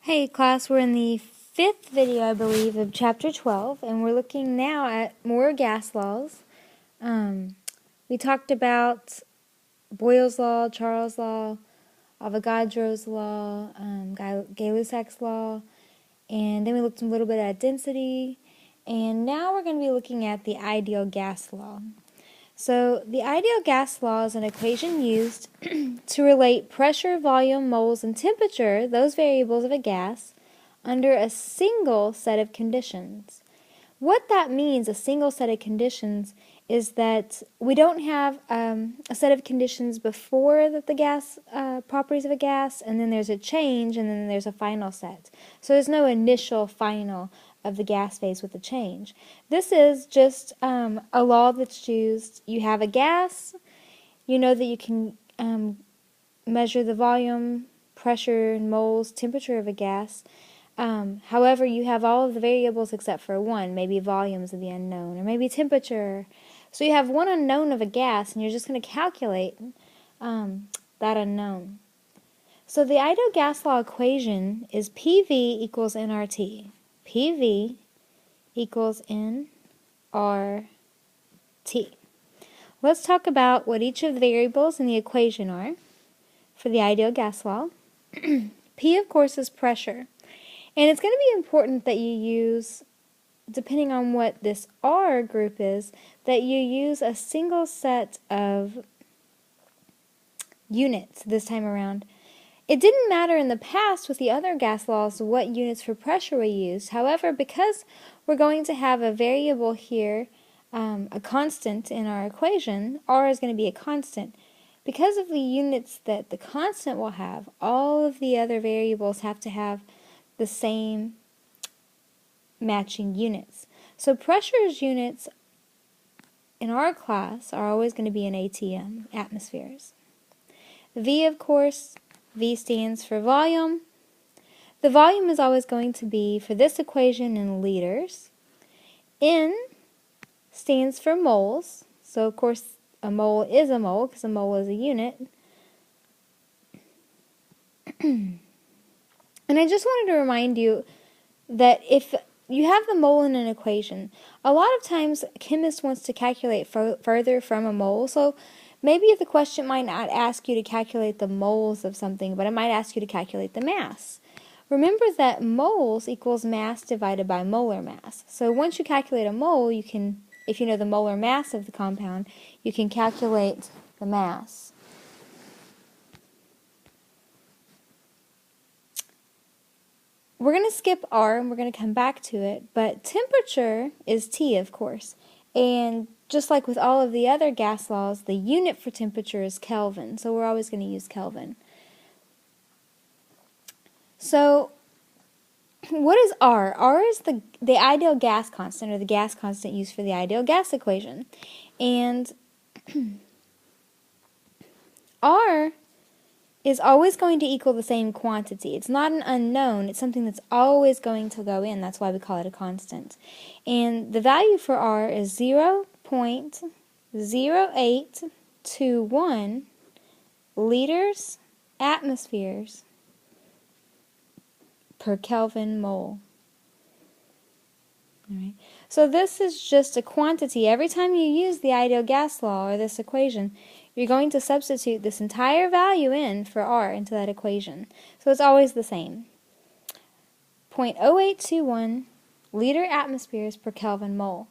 Hey class, we're in the fifth video, I believe, of chapter 12, and we're looking now at more gas laws. We talked about Boyle's law, Charles' law, Avogadro's law, Gay-Lussac's law, and then we looked a little bit at density, and now we're going to be looking at the ideal gas law. So the ideal gas law is an equation used to relate pressure, volume, moles, and temperature, those variables of a gas, under a single set of conditions. What that means, a single set of conditions, is that we don't have a set of conditions before the gas properties of a gas, and then there's a change, and then there's a final set. So there's no initial final of the gas phase with a change. This is just a law that's used. You have a gas, you know that you can measure the volume, pressure, and moles, temperature of a gas. However, you have all of the variables except for one, maybe volumes of the unknown, or maybe temperature. So you have one unknown of a gas, and you're just going to calculate that unknown. So the ideal gas law equation is PV equals nRT. PV equals nRT. Let's talk about what each of the variables in the equation are for the ideal gas law. P, of course, is pressure. And it's going to be important that you use, depending on what this R group is, that you use a single set of units this time around. It didn't matter in the past with the other gas laws what units for pressure we used. However, because we're going to have a variable here, a constant in our equation, R is going to be a constant. Because of the units that the constant will have, all of the other variables have to have the same matching units. So pressure's units in our class are always going to be in ATM, atmospheres. V, of course, V stands for volume. The volume is always going to be, for this equation, in liters. N stands for moles. So, of course, a mole is a mole because a mole is a unit. And I just wanted to remind you that if you have the mole in an equation, a lot of times a chemist wants to calculate further from a mole. So maybe if the question might not ask you to calculate the moles of something, but it might ask you to calculate the mass. Remember that moles equals mass divided by molar mass. So once you calculate a mole, you can, if you know the molar mass of the compound, you can calculate the mass. We're going to skip R and we're going to come back to it, but temperature is T, of course. And just like with all of the other gas laws, the unit for temperature is Kelvin, so we're always going to use Kelvin. So what is R? R is the ideal gas constant, or the gas constant used for the ideal gas equation. And R is always going to equal the same quantity. It's not an unknown. It's something that's always going to go in. That's why we call it a constant. And the value for R is 0.0821 liters atmospheres per Kelvin mole. All right. So this is just a quantity. Every time you use the ideal gas law or this equation, you're going to substitute this entire value in for R into that equation. So it's always the same. 0.0821 liter atmospheres per Kelvin mole.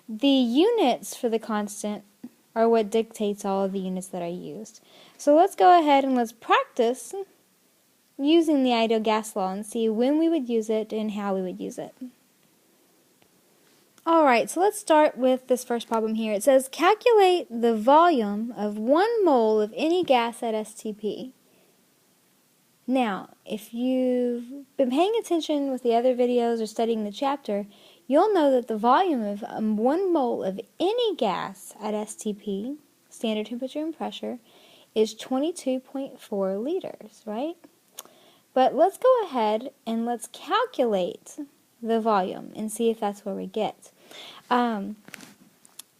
The units for the constant are what dictates all of the units that are used. So let's go ahead and let's practice using the ideal gas law and see when we would use it and how we would use it. Alright, so let's start with this first problem here. It says, calculate the volume of 1 mole of any gas at STP. Now, if you've been paying attention with the other videos or studying the chapter, you'll know that the volume of 1 mole of any gas at STP, standard temperature and pressure, is 22.4 liters, right? But let's go ahead and let's calculate the volume and see if that's where we get.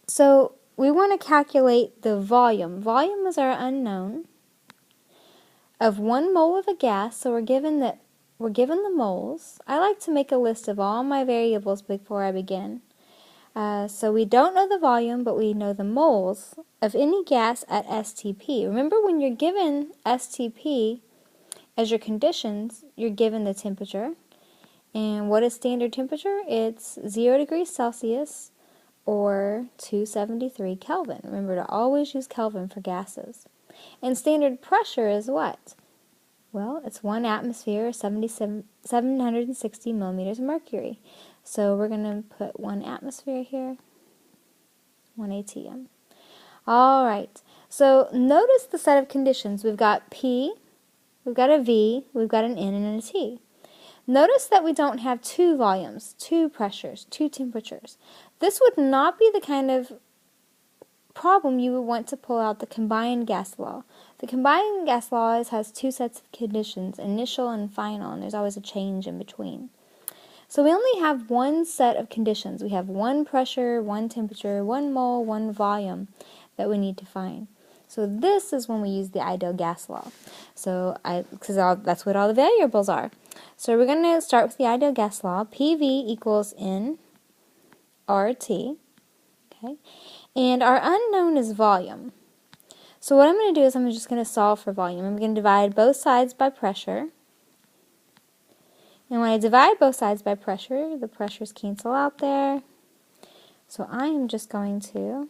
So we want to calculate the volume. Volume is our unknown of 1 mole of a gas, so we're given that we're given the moles. I like to make a list of all my variables before I begin. So we don't know the volume, but we know the moles of any gas at STP. Remember, when you're given STP as your conditions, you're given the temperature. And what is standard temperature? It's 0 degrees Celsius or 273 Kelvin. Remember to always use Kelvin for gases. And standard pressure is what? Well, it's 1 atmosphere, 760 millimeters of mercury. So we're going to put 1 atmosphere here, 1 atm. All right, so notice the set of conditions. We've got P, we've got a V, we've got an N, and a T. Notice that we don't have 2 volumes, 2 pressures, 2 temperatures. This would not be the kind of problem you would want to pull out the combined gas law. The combined gas law has 2 sets of conditions, initial and final, and there's always a change in between. So we only have 1 set of conditions. We have 1 pressure, 1 temperature, 1 mole, 1 volume that we need to find. So this is when we use the ideal gas law. So because that's what all the variables are. So we're going to start with the ideal gas law. PV equals N RT. Okay, and our unknown is volume. So what I'm going to do is I'm just going to solve for volume. I'm going to divide both sides by pressure. And when I divide both sides by pressure, the pressures cancel out there. So I am just going to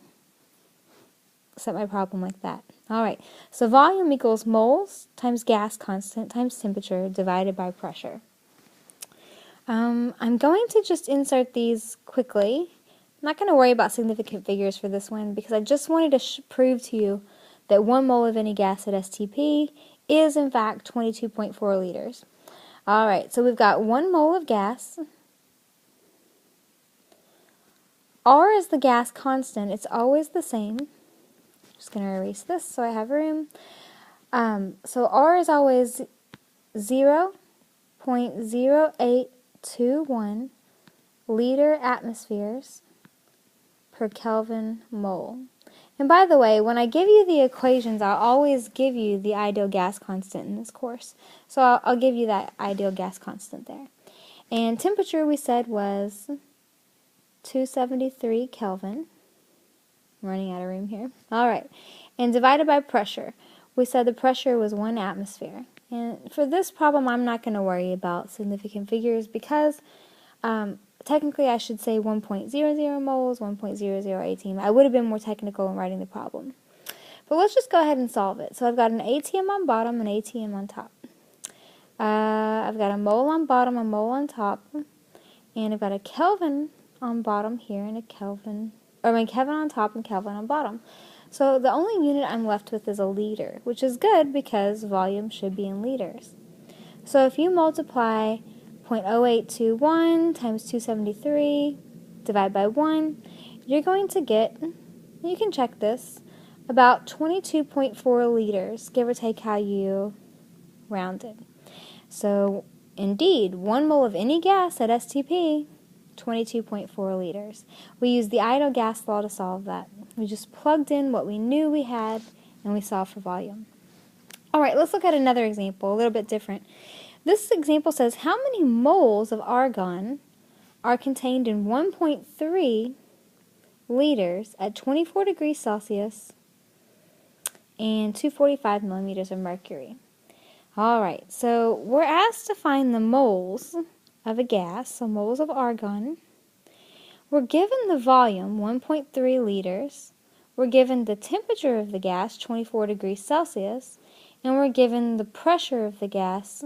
set my problem like that. Alright, so volume equals moles times gas constant times temperature divided by pressure. I'm going to just insert these quickly. I'm not going to worry about significant figures for this one because I just wanted to prove to you that 1 mole of any gas at STP is in fact 22.4 liters. Alright, so we've got 1 mole of gas. R is the gas constant. It's always the same. Just going to erase this so I have room. So R is always 0.0821 liter atmospheres per Kelvin mole. And by the way, when I give you the equations, I'll always give you the ideal gas constant in this course. So I'll give you that ideal gas constant there. And temperature we said was 273 Kelvin. I'm running out of room here. Alright, and divided by pressure. We said the pressure was 1 atmosphere. And for this problem, I'm not going to worry about significant figures because technically I should say 1.00 moles, 1.0018. I would have been more technical in writing the problem. But let's just go ahead and solve it. So I've got an atm on bottom and atm on top. I've got a mole on bottom, a mole on top. And I've got a Kelvin on bottom here and a Kelvin, or my Kelvin on top and Kelvin on bottom. So the only unit I'm left with is a liter, which is good because volume should be in liters. So if you multiply 0.0821 times 273 divided by 1, you're going to get, you can check this, about 22.4 liters, give or take how you round it. So indeed, 1 mole of any gas at STP, 22.4 liters. We used the ideal gas law to solve that. We just plugged in what we knew we had and we solved for volume. Alright, let's look at another example, a little bit different. This example says how many moles of argon are contained in 1.3 liters at 24 degrees Celsius and 245 millimeters of mercury. Alright, so we're asked to find the moles of a gas, so moles of argon. We're given the volume, 1.3 liters. We're given the temperature of the gas, 24 degrees Celsius. And we're given the pressure of the gas,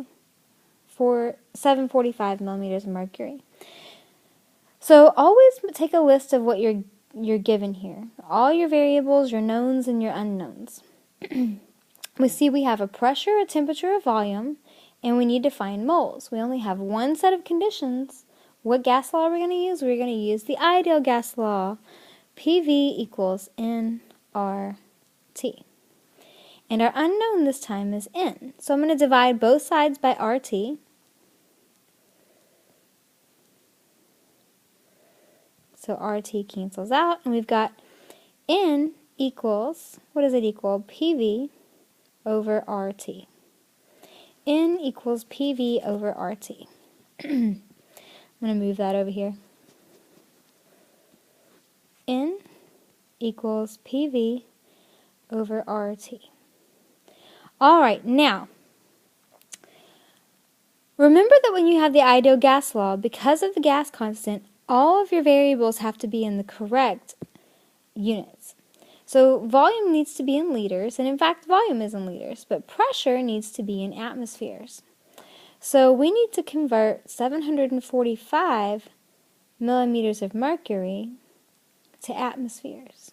for 745 millimeters of mercury. So always take a list of what you're given here. All your variables, your knowns, and your unknowns. We see we have a pressure, a temperature, a volume, and we need to find moles. We only have 1 set of conditions. What gas law are we going to use? We're going to use the ideal gas law. PV equals nRT. And our unknown this time is N. So I'm going to divide both sides by RT. So RT cancels out, and we've got N equals, what does it equal? PV over RT. N equals PV over RT. I'm going to move that over here. N equals PV over RT. All right, now, remember that when you have the ideal gas law, because of the gas constant, all of your variables have to be in the correct units. So volume needs to be in liters, and in fact, volume is in liters, but pressure needs to be in atmospheres. So we need to convert 745 millimeters of mercury to atmospheres.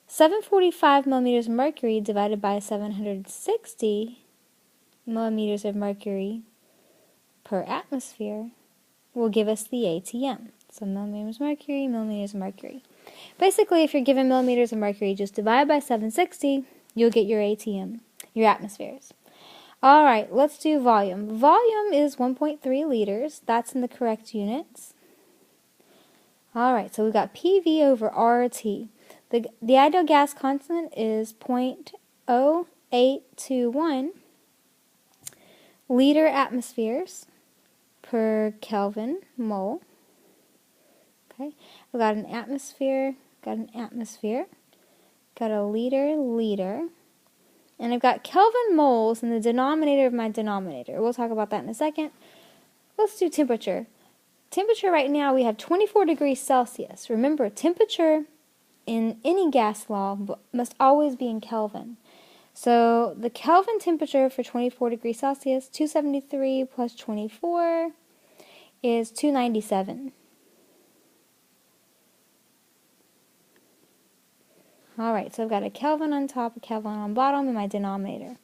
745 millimeters of mercury divided by 760 millimeters of mercury per atmosphere will give us the ATM. So millimeters of mercury, millimeters of mercury. Basically, if you're given millimeters of mercury, just divide by 760, you'll get your ATM, your atmospheres. All right, let's do volume. Volume is 1.3 liters. That's in the correct units. All right, so we've got PV over RT. The ideal gas constant is 0.0821 liter atmospheres per Kelvin mole. Okay, I've got an atmosphere, got a liter, and I've got Kelvin moles in the denominator of my denominator. We'll talk about that in a second. Let's do temperature. Temperature right now, we have 24 degrees Celsius. Remember, temperature in any gas law must always be in Kelvin. So the Kelvin temperature for 24 degrees Celsius, 273 plus 24 is 297. All right, so I've got a Kelvin on top, a Kelvin on bottom in my denominator.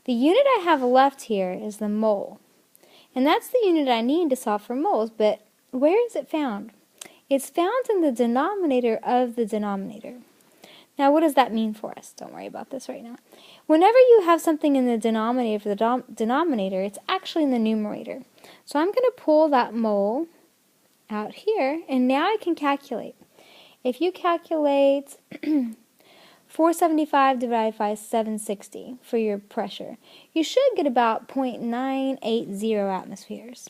The unit I have left here is the mole. And that's the unit I need to solve for moles, but where is it found? It's found in the denominator of the denominator. Now, what does that mean for us? Don't worry about this right now. Whenever you have something in the denominator of the denominator, it's actually in the numerator. So I'm going to pull that mole out here, and now I can calculate. If you calculate 475 divided by 760 for your pressure, you should get about 0.980 atmospheres.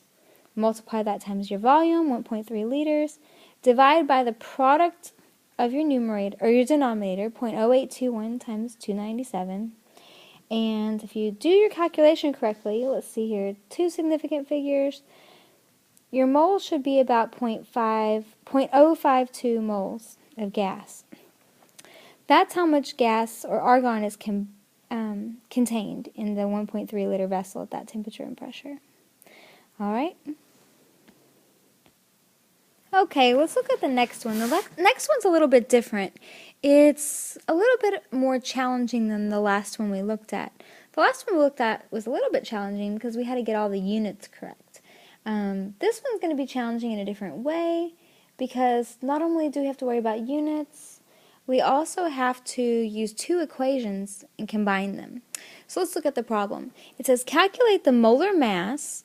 Multiply that times your volume, 1.3 liters, divide by the product of your numerator or your denominator, 0.0821 times 297. And if you do your calculation correctly, let's see here, two significant figures, your moles should be about 0.052 moles of gas. That's how much gas or argon is contained in the 1.3 liter vessel at that temperature and pressure. All right. Okay, let's look at the next one. The next one's a little bit different. It's a little bit more challenging than the last one we looked at. The last one we looked at was a little bit challenging because we had to get all the units correct. This one's going to be challenging in a different way because not only do we have to worry about units, we also have to use two equations and combine them. So let's look at the problem. It says calculate the molar mass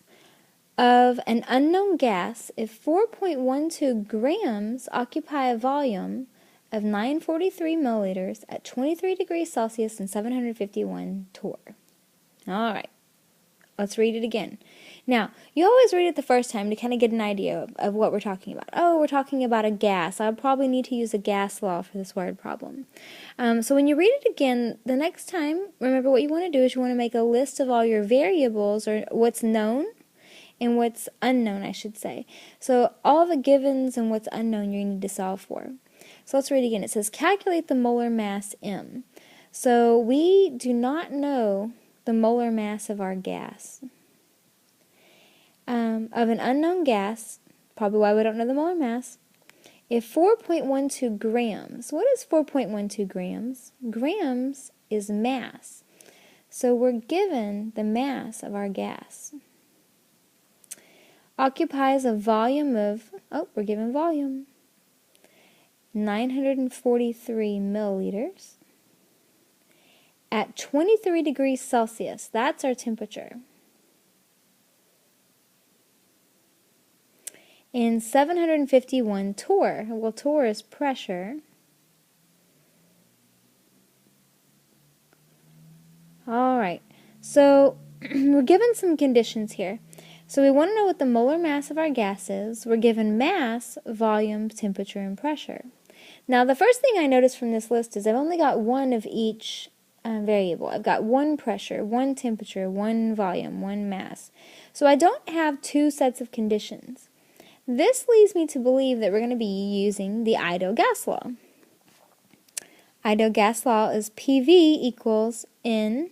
of an unknown gas if 4.12 grams occupy a volume of 943 milliliters at 23 degrees Celsius and 751 torr. All right, let's read it again. Now, you always read it the first time to kind of get an idea of what we're talking about. Oh, we're talking about a gas. I'll probably need to use a gas law for this word problem. So when you read it again, the next time, remember what you want to do is you want to make a list of all your variables or what's known and what's unknown, I should say. So all the givens and what's unknown you need to solve for. So let's read again. It says calculate the molar mass M. So we do not know the molar mass of our gas. Of an unknown gas, probably why we don't know the molar mass, if 4.12 grams, what is 4.12 grams? Grams is mass. So we're given the mass of our gas. Occupies a volume of, we're given volume, 943 milliliters at 23 degrees Celsius. That's our temperature. And 751 torr. Well, torr is pressure. All right. So we're given some conditions here. So we want to know what the molar mass of our gas is. We're given mass, volume, temperature, and pressure. Now, the first thing I notice from this list is I've only got one of each variable. I've got one pressure, one temperature, one volume, one mass. So I don't have two sets of conditions. This leads me to believe that we're going to be using the ideal gas law. Ideal gas law is PV equals nRT.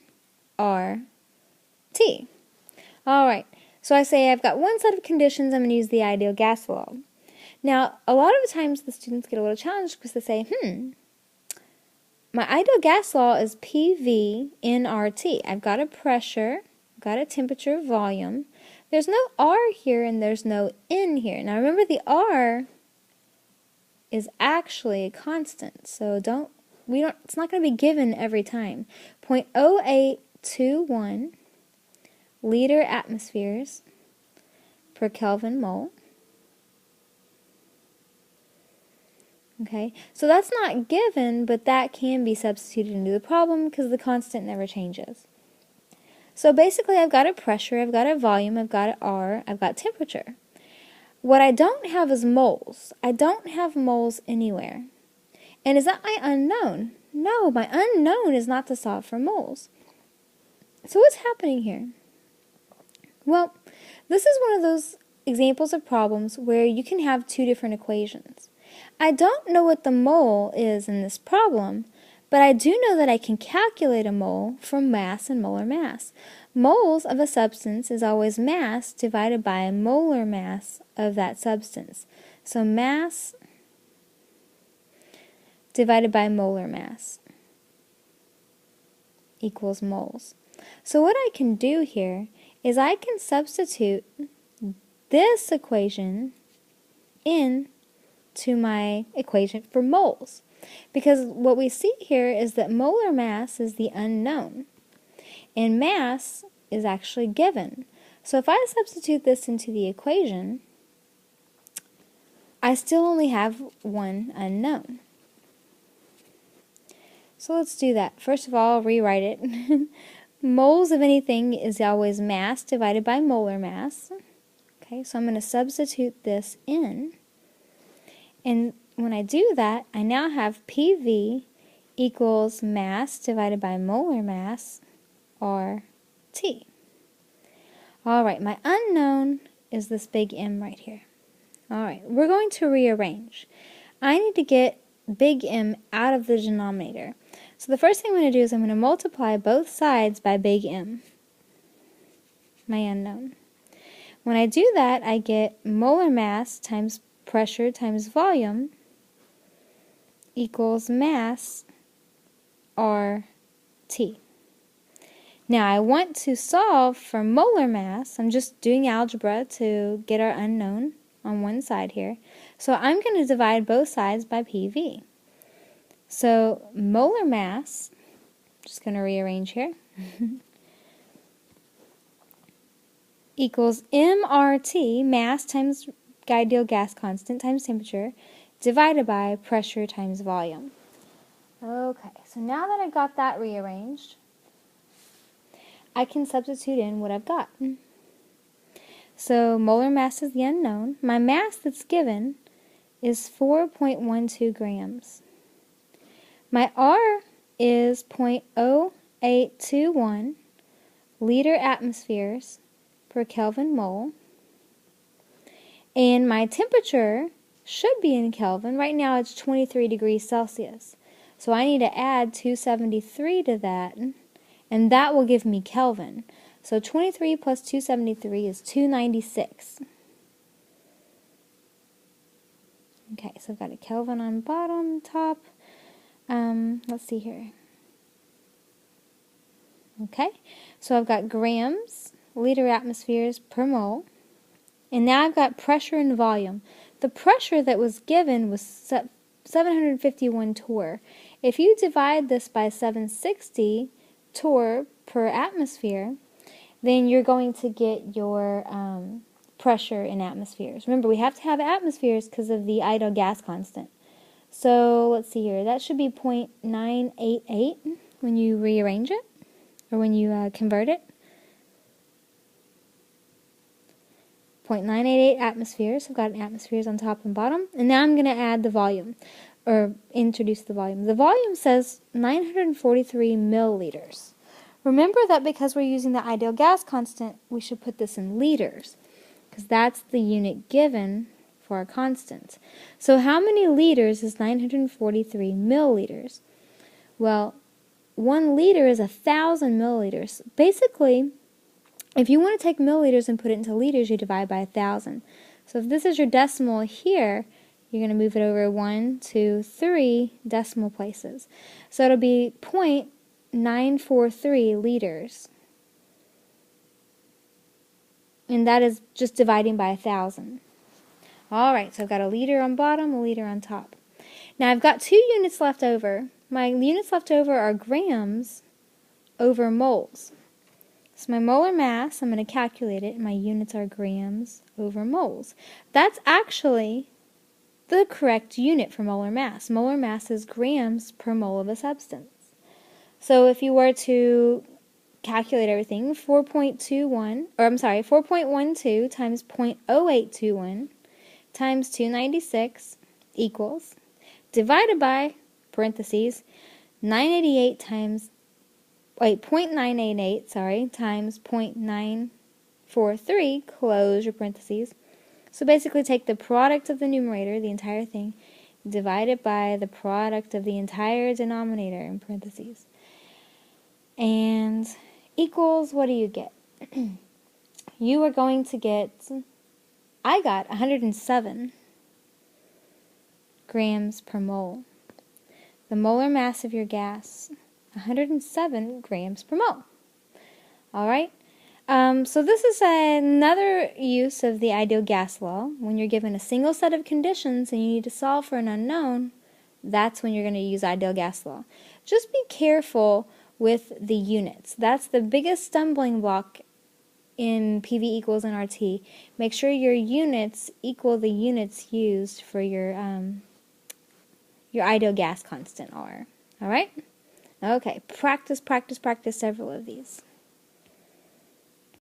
All right, so I say I've got one set of conditions. I'm going to use the ideal gas law. Now, a lot of the times the students get a little challenged because they say, my ideal gas law is PV nRT. I've got a pressure, I've got a temperature, volume. There's no R here and there's no N here. Now remember, the R is actually a constant, so it's not going to be given every time. 0.0821 liter atmospheres per Kelvin mole. Okay, so that's not given, but that can be substituted into the problem because the constant never changes. So basically I've got a pressure, I've got a volume, I've got an R, I've got temperature. What I don't have is moles. I don't have moles anywhere. And is that my unknown? No, my unknown is not to solve for moles. So what's happening here? Well, this is one of those examples of problems where you can have two different equations. I don't know what the mole is in this problem, but I do know that I can calculate a mole from mass and molar mass. Moles of a substance is always mass divided by molar mass of that substance. So mass divided by molar mass equals moles. So what I can do here is I can substitute this equation into my equation for moles. Because what we see here is that molar mass is the unknown, and mass is actually given. So if I substitute this into the equation, I still only have one unknown. So let's do that. First of all, I'll rewrite it. Moles of anything is always mass divided by molar mass. Okay, so I'm going to substitute this in. And when I do that, I now have PV equals mass divided by molar mass, RT. Alright, my unknown is this big M right here. Alright, we're going to rearrange. I need to get big M out of the denominator. So the first thing I'm going to do is I'm going to multiply both sides by big M, my unknown. When I do that, I get molar mass times pressure times volume equals mass RT. Now I want to solve for molar mass. I'm just doing algebra to get our unknown on one side here. So I'm going to divide both sides by PV. So molar mass, just going to rearrange here, equals MRT, mass times ideal gas constant times temperature, divided by pressure times volume. Okay, so now that I've got that rearranged, I can substitute in what I've got. So molar mass is the unknown. My mass that's given is 4.12 grams. My R is 0.0821 liter atmospheres per Kelvin mole. And my temperature should be in Kelvin. Right now it's 23 degrees Celsius. So I need to add 273 to that, and that will give me Kelvin. So 23 plus 273 is 296. Okay, so I've got a Kelvin on bottom, top. Let's see here. Okay, so I've got grams, liter atmospheres per mole. And now I've got pressure and volume. The pressure that was given was 751 torr. If you divide this by 760 torr per atmosphere, then you're going to get your pressure in atmospheres. Remember, we have to have atmospheres because of the ideal gas constant. So let's see here. That should be 0.988 when you rearrange it, or when you convert it. 0.988 atmospheres. I've got atmospheres on top and bottom. And now I'm going to add the volume, or introduce the volume. The volume says 943 milliliters. Remember that because we're using the ideal gas constant, we should put this in liters, because that's the unit given for our constant. So how many liters is 943 milliliters? Well, 1 liter is 1,000 milliliters. Basically, if you want to take milliliters and put it into liters, you divide by 1,000. So if this is your decimal here, you're going to move it over 1, 2, 3 decimal places. So it'll be 0.943 liters. And that is just dividing by 1,000. Alright, so I've got a liter on bottom, a liter on top. Now I've got 2 units left over. My units left over are grams over moles. So my molar mass, I'm going to calculate it, and my units are grams over moles. That's actually the correct unit for molar mass. Molar mass is grams per mole of a substance. So if you were to calculate everything, 4.12 times 0.0821 times 296 equals, divided by, parentheses, 0.988 times 0.943, close your parentheses. So basically take the product of the numerator, the entire thing, divide it by the product of the entire denominator in parentheses. And equals, what do you get? You are going to get, I got 107 grams per mole. The molar mass of your gas, 107 grams per mole. Alright? So this is another use of the ideal gas law. When you're given a single set of conditions and you need to solve for an unknown, that's when you're going to use ideal gas law. Just be careful with the units. That's the biggest stumbling block in PV equals and RT. Make sure your units equal the units used for your ideal gas constant R. Alright? Okay, practice several of these.